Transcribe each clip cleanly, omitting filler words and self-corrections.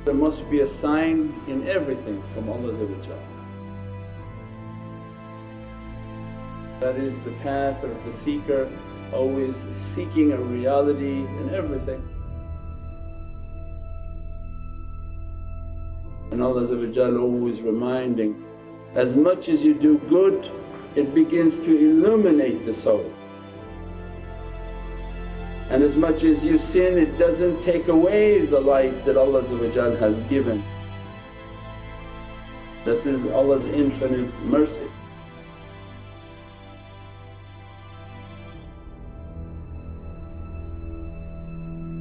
There must be a sign in everything from Allah. That is the path of the seeker, always seeking a reality in everything. And Allah always reminding, as much as you do good it begins to illuminate the soul, and as much as you sin it doesn't take away the light that Allah has given. This is Allah's infinite mercy.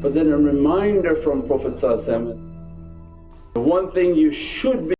But then a reminder from Prophet, the one thing you should be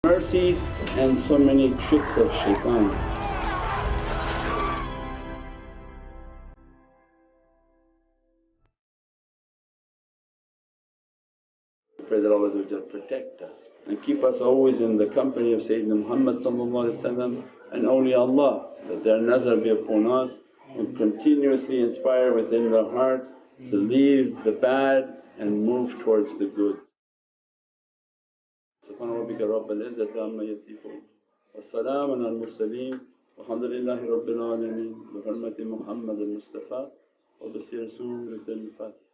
mercy and so many tricks of shaitan. Pray that Allah protect us and keep us always in the company of Sayyidina Muhammad and awliyaullah, that their nazar be upon us and continuously inspire within the hearts to leave the bad and move towards the good. Subhana rabbika rabbil izzati amma yasifoon wa salaamun al mursaleen walhamdulillahi rabbil alameen bi hurmati Muhammadan Mustafa wa bi siri Suratil Fatiha.